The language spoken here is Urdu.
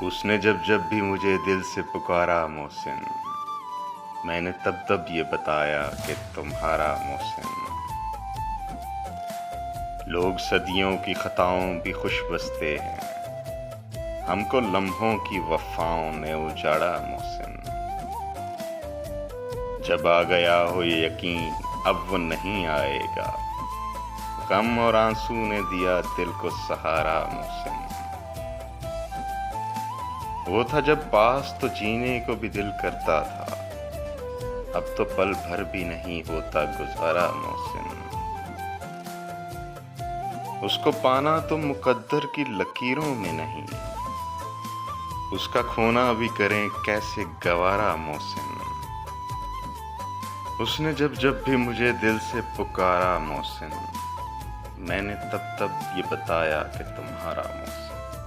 اس نے جب جب بھی مجھے دل سے پکارا محسن، میں نے تب تب یہ بتایا کہ تمہارا محسن۔ لوگ صدیوں کی خطاؤں بھی خوش بستے ہیں، ہم کو لمحوں کی وفاؤں نے اجاڑا محسن۔ جب آ گیا ہو یہ یقین اب وہ نہیں آئے گا، غم اور آنسو نے دیا دل کو سہارا محسن۔ وہ تھا جب پاس تو جینے کو بھی دل کرتا تھا، اب تو پل بھر بھی نہیں ہوتا گزارا محسن۔ اس کو پانا تو مقدر کی لکیروں میں نہیں، اس کا کھونا بھی کریں کیسے گوارا محسن۔ اس نے جب جب بھی مجھے دل سے پکارا محسن، میں نے تب تب یہ بتایا کہ تمہارا محسن۔